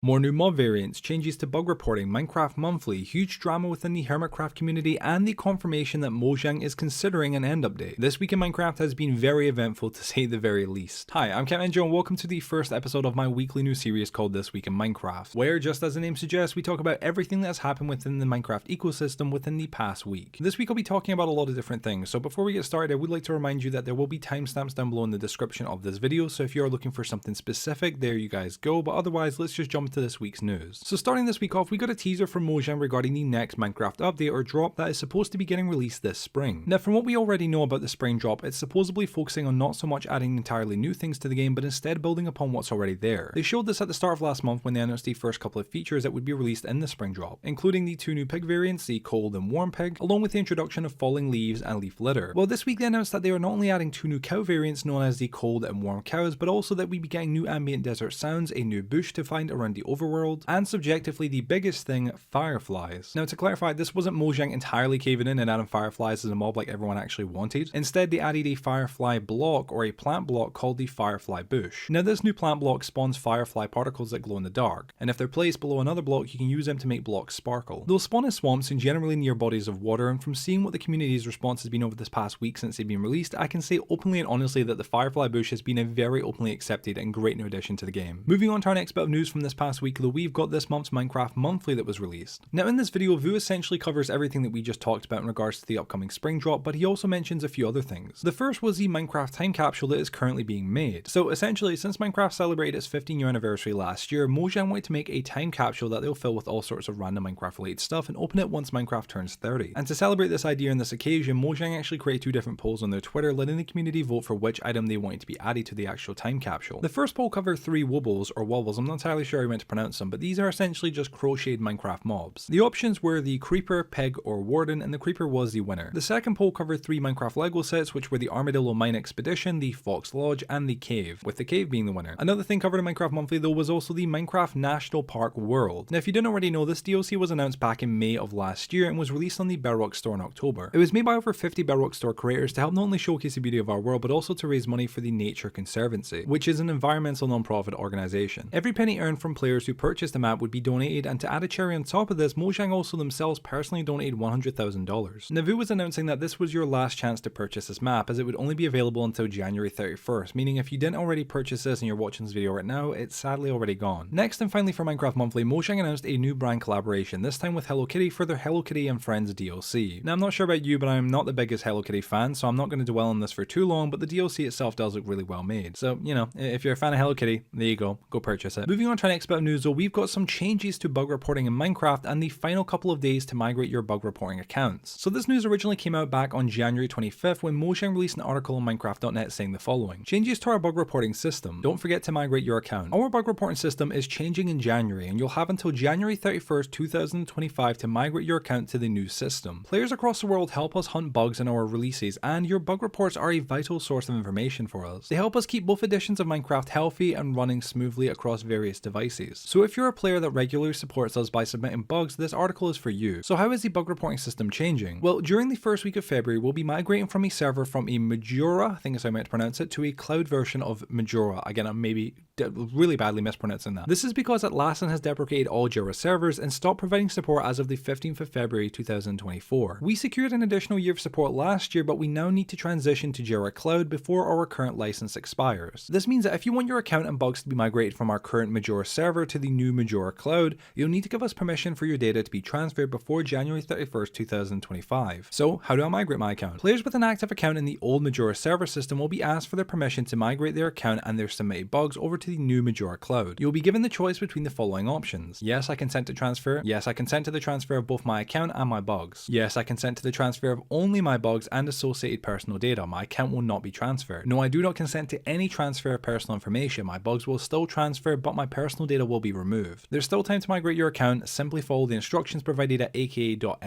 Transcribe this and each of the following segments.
More new mob variants, changes to bug reporting, Minecraft Monthly, huge drama within the Hermitcraft community, and the confirmation that Mojang is considering an end update. This week in Minecraft has been very eventful to say the very least. Hi, I'm Captain Joe and welcome to the first episode of my weekly new series called This Week in Minecraft, where, just as the name suggests, we talk about everything that's happened within the Minecraft ecosystem within the past week. This week I'll be talking about a lot of different things, so before we get started I would like to remind you that there will be timestamps down below in the description of this video, so if you are looking for something specific, there you guys go, but otherwise let's just jump into this week's news. So starting this week off, we got a teaser from Mojang regarding the next Minecraft update or drop that is supposed to be getting released this spring. Now from what we already know about the spring drop, it's supposedly focusing on not so much adding entirely new things to the game, but instead building upon what's already there. They showed this at the start of last month when they announced the first couple of features that would be released in the spring drop, including the two new pig variants, the cold and warm pig, along with the introduction of falling leaves and leaf litter. Well, this week they announced that they are not only adding two new cow variants known as the cold and warm cows, but also that we'd be getting new ambient desert sounds, a new bush to find around the overworld, and subjectively the biggest thing, fireflies. Now to clarify, this wasn't Mojang entirely caving in and adding fireflies as a mob like everyone actually wanted. Instead they added a firefly block or a plant block called the firefly bush. Now this new plant block spawns firefly particles that glow in the dark, and if they're placed below another block you can use them to make blocks sparkle. They'll spawn in swamps and generally near bodies of water, and from seeing what the community's response has been over this past week since they've been released, I can say openly and honestly that the firefly bush has been a very openly accepted and great new addition to the game. Moving on to our next bit of news from this past week though, we've got this month's Minecraft Monthly that was released. Now in this video, Vu essentially covers everything that we just talked about in regards to the upcoming spring drop, but he also mentions a few other things. The first was the Minecraft time capsule that is currently being made. So essentially, since Minecraft celebrated its 15-year anniversary last year, Mojang wanted to make a time capsule that they'll fill with all sorts of random Minecraft related stuff and open it once Minecraft turns 30. And to celebrate this idea and this occasion, Mojang actually created two different polls on their Twitter, letting the community vote for which item they wanted to be added to the actual time capsule. The first poll covered three wobbles or wobbles, I'm not entirely sure how you meant to pronounce them, but these are essentially just crocheted Minecraft mobs. The options were the creeper, pig, or warden, and the creeper was the winner. The second poll covered three Minecraft Lego sets, which were the Armadillo Mine Expedition, the Fox Lodge, and the Cave, with the Cave being the winner. Another thing covered in Minecraft Monthly though was also the Minecraft National Park World. Now if you didn't already know, this DLC was announced back in May of last year and was released on the Bedrock Store in October. It was made by over 50 Bedrock Store creators to help not only showcase the beauty of our world, but also to raise money for the Nature Conservancy, which is an environmental non-profit organisation. Every penny earned from players who purchased the map would be donated, and to add a cherry on top of this, Mojang also themselves personally donated $100,000. Now Vu was announcing that this was your last chance to purchase this map, as it would only be available until January 31st, meaning if you didn't already purchase this and you're watching this video right now, it's sadly already gone. Next and finally for Minecraft Monthly, Mojang announced a new brand collaboration, this time with Hello Kitty for their Hello Kitty and Friends DLC. Now I'm not sure about you, but I'm not the biggest Hello Kitty fan, so I'm not going to dwell on this for too long, but the DLC itself does look really well made. So, you know, if you're a fan of Hello Kitty, there you go purchase it. Moving on to our next bit of news though, we've got some changes to bug reporting in Minecraft and the final couple of days to migrate your bug reporting accounts. So this news originally came out back on January 25th when Mojang released an article on Minecraft.net saying the following: changes to our bug reporting system. Don't forget to migrate your account. Our bug reporting system is changing in January and you'll have until January 31st, 2025 to migrate your account to the new system. Players across the world help us hunt bugs in our releases, and your bug reports are a vital source of information for us. They help us keep both editions of Minecraft healthy and running smoothly across various devices. So if you're a player that regularly supports us by submitting bugs, this article is for you. So how is the bug reporting system changing? Well, during the first week of February, we'll be migrating from a server from a Majora, I think is how I meant to pronounce it, to a cloud version of Majora. Again, I'm maybe really badly mispronouncing that. This is because Atlassian has deprecated all Jira servers and stopped providing support as of the 15th of February 2024. We secured an additional year of support last year, but we now need to transition to Jira Cloud before our current license expires. This means that if you want your account and bugs to be migrated from our current Majora server to the new Majora Cloud, you'll need to give us permission for your data to be transferred before January 31st, 2025. So how do I migrate my account? Players with an active account in the old Majora server system will be asked for their permission to migrate their account and their submitted bugs over to the new Majora Cloud. You'll be given the choice between the following options. Yes, I consent to transfer. Yes, I consent to the transfer of both my account and my bugs. Yes, I consent to the transfer of only my bugs and associated personal data. My account will not be transferred. No, I do not consent to any transfer of personal information. My bugs will still transfer, but my personal data will be removed. There's still time to migrate your account. Simply follow the instructions provided at aka.ms/Majora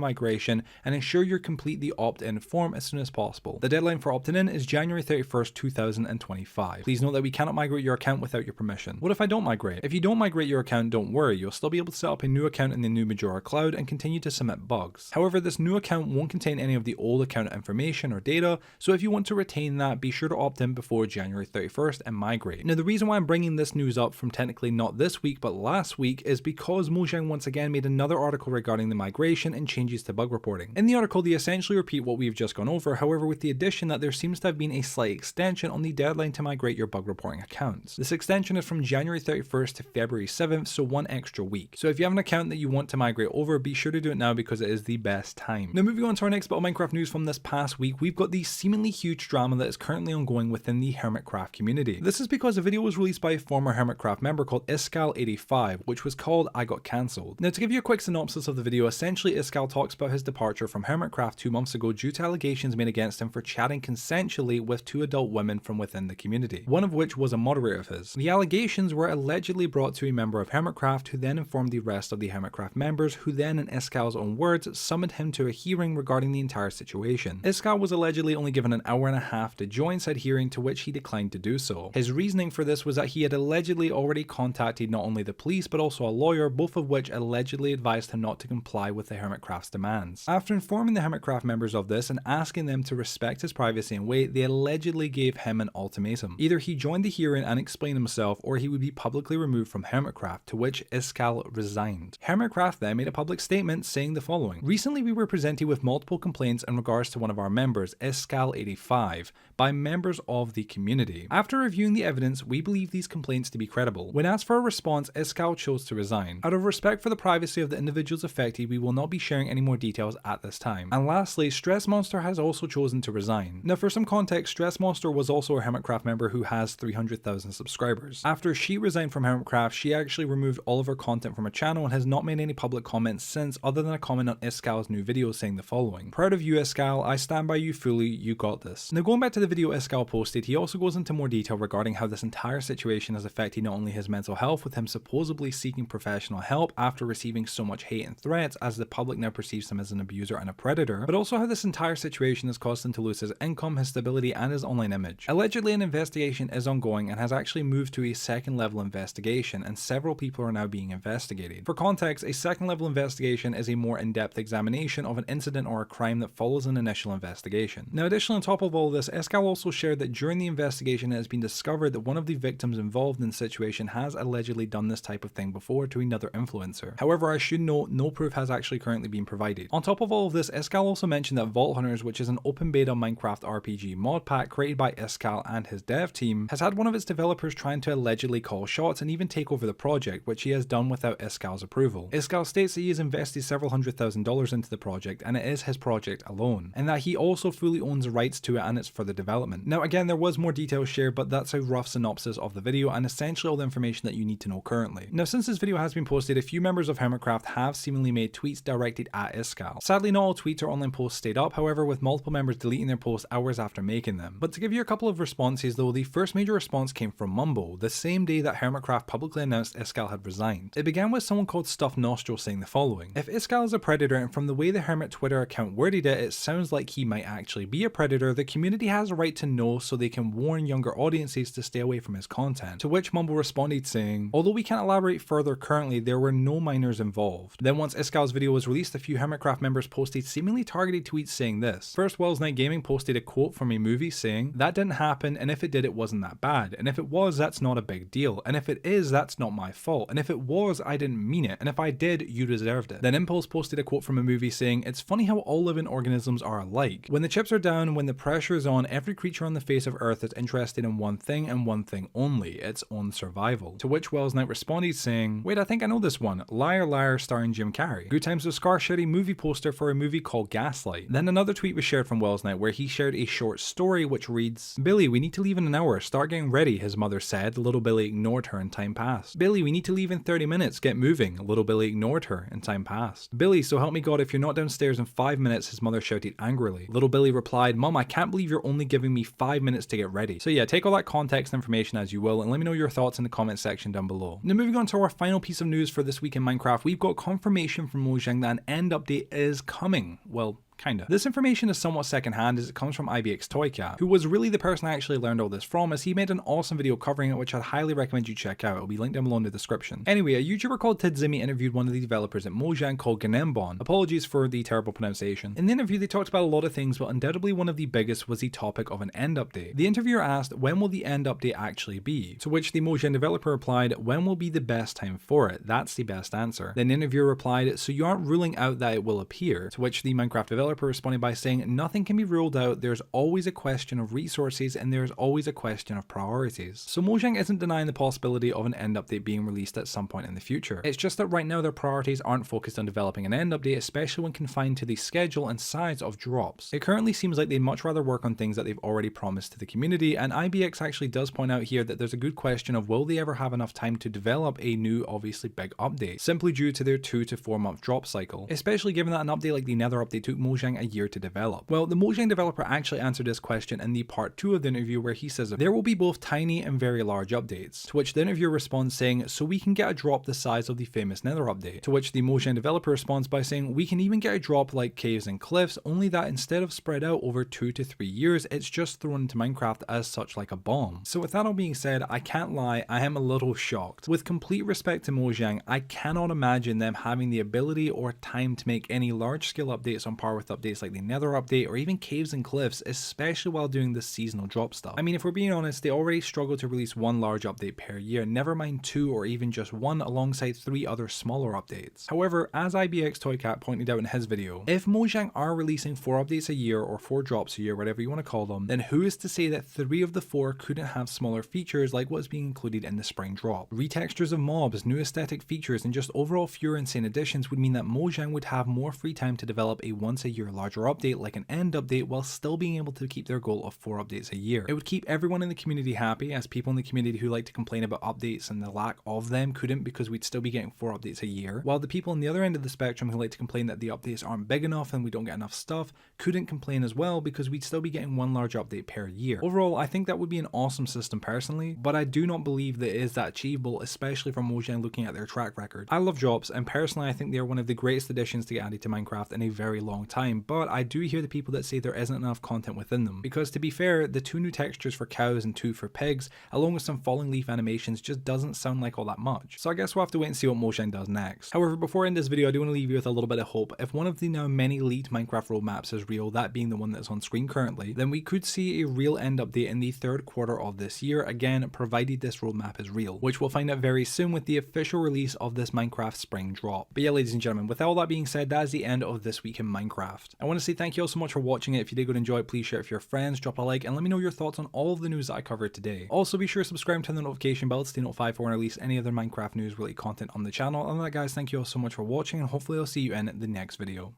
migration and ensure you complete the opt-in form as soon as possible. The deadline for opting in is January 31st, 2025. Please note that we cannot migrate your account without your permission. What if I don't migrate? If you don't migrate your account, don't worry, you'll still be able to set up a new account in the new Majora Cloud and continue to submit bugs. However, this new account won't contain any of the old account information or data, so if you want to retain that, be sure to opt in before January 31st and migrate. Now the reason why I'm bringing bringing this news up from technically not this week but last week is because Mojang once again made another article regarding the migration and changes to bug reporting. In the article, they essentially repeat what we've just gone over, however with the addition that there seems to have been a slight extension on the deadline to migrate your bug reporting accounts. This extension is from January 31st to February 7th, so one extra week. So if you have an account that you want to migrate over, be sure to do it now because it is the best time. Now moving on to our next bit of Minecraft news from this past week, we've got the seemingly huge drama that is currently ongoing within the Hermitcraft community. This is because a video was released by a former Hermitcraft member called Iskal85, which was called I Got Cancelled. Now to give you a quick synopsis of the video, essentially Iskal talks about his departure from Hermitcraft 2 months ago due to allegations made against him for chatting consensually with 2 adult women from within the community, one of which was a moderator of his. The allegations were allegedly brought to a member of Hermitcraft who then informed the rest of the Hermitcraft members, who then in Iskal's own words summoned him to a hearing regarding the entire situation. Iskal was allegedly only given an hour and a half to join said hearing, to which he declined to do so. His reasoning for this was that he had allegedly already contacted not only the police but also a lawyer, both of which allegedly advised him not to comply with the Hermitcraft's demands. After informing the Hermitcraft members of this and asking them to respect his privacy and wait, they allegedly gave him an ultimatum. Either he joined the hearing and explained himself, or he would be publicly removed from Hermitcraft, to which Iskal resigned. Hermitcraft then made a public statement saying the following: "Recently we were presented with multiple complaints in regards to one of our members, Iskal85, by members of the community. After reviewing the evidence, we believe these complaints to be credible. When asked for a response, Iskal chose to resign. Out of respect for the privacy of the individuals affected, we will not be sharing any more details at this time." And lastly, Stress Monster has also chosen to resign. Now for some context, Stress Monster was also a Hermitcraft member who has 300,000 subscribers. After she resigned from Hermitcraft, she actually removed all of her content from her channel and has not made any public comments since, other than a comment on Iskal's new video saying the following: "Proud of you, Iskal, I stand by you fully, you got this." Now going back to the video Iskal posted, he also goes into more detail regarding how this entire situation has affected not only his mental health, with him supposedly seeking professional help after receiving so much hate and threats as the public now perceives him as an abuser and a predator, but also how this entire situation has caused him to lose his income, his stability and his online image. Allegedly an investigation is ongoing and has actually moved to a second level investigation, and several people are now being investigated. For context, a second level investigation is a more in-depth examination of an incident or a crime that follows an initial investigation. Now additionally, on top of all this, Iskal also shared that during the investigation it has been discovered that one of the victims involved in the situation has allegedly done this type of thing before to another influencer. However, I should note, no proof has actually currently been provided. On top of all of this, Iskal also mentioned that Vault Hunters, which is an open beta Minecraft RPG mod pack created by Iskal and his dev team, has had one of its developers trying to allegedly call shots and even take over the project, which he has done without Iskal's approval. Iskal states that he has invested several $100,000 into the project and it is his project alone, and that he also fully owns the rights to it and its further development. Now again, there was more details shared, but that's a rough synopsis of the video and essentially all the information that you need to know currently. Now since this video has been posted, a few members of Hermitcraft have seemingly made tweets directed at Iskal. Sadly, not all tweets or online posts stayed up, however, with multiple members deleting their posts hours after making them. But to give you a couple of responses though, the first major response came from Mumbo, the same day that Hermitcraft publicly announced Iskal had resigned. It began with someone called Stuffed Nostril saying the following: "If Iskal is a predator, and from the way the Hermit Twitter account worded it, it sounds like he might actually be a predator, the community has a right to know so they can warn younger audiences to stay away from his content." To which Mumbo responded saying, "Although we can't elaborate further currently, there were no minors involved." Then once Iskal's video was released, a few Hermitcraft members posted seemingly targeted tweets saying this. First, Wells Night Gaming posted a quote from a movie saying, "That didn't happen, and if it did, it wasn't that bad, and if it was, that's not a big deal, and if it is, that's not my fault, and if it was, I didn't mean it, and if I did, you deserved it." Then Impulse posted a quote from a movie saying, "It's funny how all living organisms are alike. When the chips are down, when the pressure is on, every creature on the face of Earth is interested in one thing and one thing only, its own survival." To which Wells Knight responded saying, "Wait, I think I know this one. Liar Liar starring Jim Carrey. Good Times with Scar shared a movie poster for a movie called Gaslight." Then another tweet was shared from Wells Knight where he shared a short story which reads, "Billy, we need to leave in an hour. Start getting ready," his mother said. Little Billy ignored her and time passed. "Billy, we need to leave in 30 minutes. Get moving." Little Billy ignored her and time passed. "Billy, so help me God, if you're not downstairs in 5 minutes," his mother shouted angrily. Little Billy replied, "Mom, I can't believe you're only giving me 5 minutes to get ready." So yeah, take all that context information as you will and let me know your thoughts in the comment section down below. Now moving on to our final piece of news for this week in Minecraft, we've got confirmation from Mojang that an end update is coming. Well, Kinda. This information is somewhat secondhand as it comes from IBX Toycat, who was really the person I actually learned all this from, as he made an awesome video covering it which I'd highly recommend you check out. It'll be linked down below in the description. Anyway, a YouTuber called Tidzimi interviewed one of the developers at Mojang called Ganembon. Apologies for the terrible pronunciation. In the interview they talked about a lot of things, but undoubtedly one of the biggest was the topic of an end update. The interviewer asked when will the end update actually be, to which the Mojang developer replied, when will be the best time for it? That's the best answer. Then the interviewer replied, so you aren't ruling out that it will appear, to which the Minecraft developer responded by saying, nothing can be ruled out, there's always a question of resources and there's always a question of priorities. So Mojang isn't denying the possibility of an end update being released at some point in the future. It's just that right now their priorities aren't focused on developing an end update, especially when confined to the schedule and size of drops. It currently seems like they'd much rather work on things that they've already promised to the community, and IBX actually does point out here that there's a good question of will they ever have enough time to develop a new obviously big update, simply due to their 2 to 4 month drop cycle, especially given that an update like the Nether update took Mojang a year to develop. Well, the Mojang developer actually answered this question in the part 2 of the interview, where he says there will be both tiny and very large updates, to which the interviewer responds saying, so we can get a drop the size of the famous Nether update, to which the Mojang developer responds by saying, we can even get a drop like caves and cliffs, only that instead of spread out over 2 to 3 years, it's just thrown into Minecraft as such like a bomb. So with that all being said, I can't lie, I am a little shocked. With complete respect to Mojang, I cannot imagine them having the ability or time to make any large scale updates on par with updates like the Nether update or even caves and cliffs, especially while doing this seasonal drop stuff. I mean, if we're being honest, they already struggle to release one large update per year, never mind 2 or even just 1 alongside 3 other smaller updates. However, as IBX Toycat pointed out in his video, if Mojang are releasing 4 updates a year or 4 drops a year, whatever you want to call them, then who is to say that 3 of the 4 couldn't have smaller features like what's being included in the spring drop? Retextures of mobs, new aesthetic features, and just overall fewer insane additions would mean that Mojang would have more free time to develop a once a year larger update like an end update, while still being able to keep their goal of 4 updates a year. It would keep everyone in the community happy, as people in the community who like to complain about updates and the lack of them couldn't, because we'd still be getting 4 updates a year, while the people on the other end of the spectrum who like to complain that the updates aren't big enough and we don't get enough stuff couldn't complain as well, because we'd still be getting 1 large update per year. Overall, I think that would be an awesome system personally, but I do not believe that it is that achievable, especially from Mojang looking at their track record. I love drops, and personally I think they are one of the greatest additions to get added to Minecraft in a very long time, but I do hear the people that say there isn't enough content within them, because to be fair, the 2 new textures for cows and 2 for pigs, along with some falling leaf animations, just doesn't sound like all that much. So I guess we'll have to wait and see what Mojang does next. However, before I end this video, I do want to leave you with a little bit of hope. If one of the now many leaked Minecraft roadmaps is real, that being the one that's on screen currently, then we could see a real end update in the 3rd quarter of this year, again provided this roadmap is real, which we'll find out very soon with the official release of this Minecraft spring drop. But yeah, ladies and gentlemen, with all that being said, that is the end of this week in Minecraft. I want to say thank you all so much for watching it. If you did go and enjoy it, please share it with your friends, drop a like, and let me know your thoughts on all of the news that I covered today. Also, be sure to subscribe and turn the notification bell to stay notified for when I release any other Minecraft news related content on the channel. And that, guys, thank you all so much for watching, and hopefully I'll see you in the next video.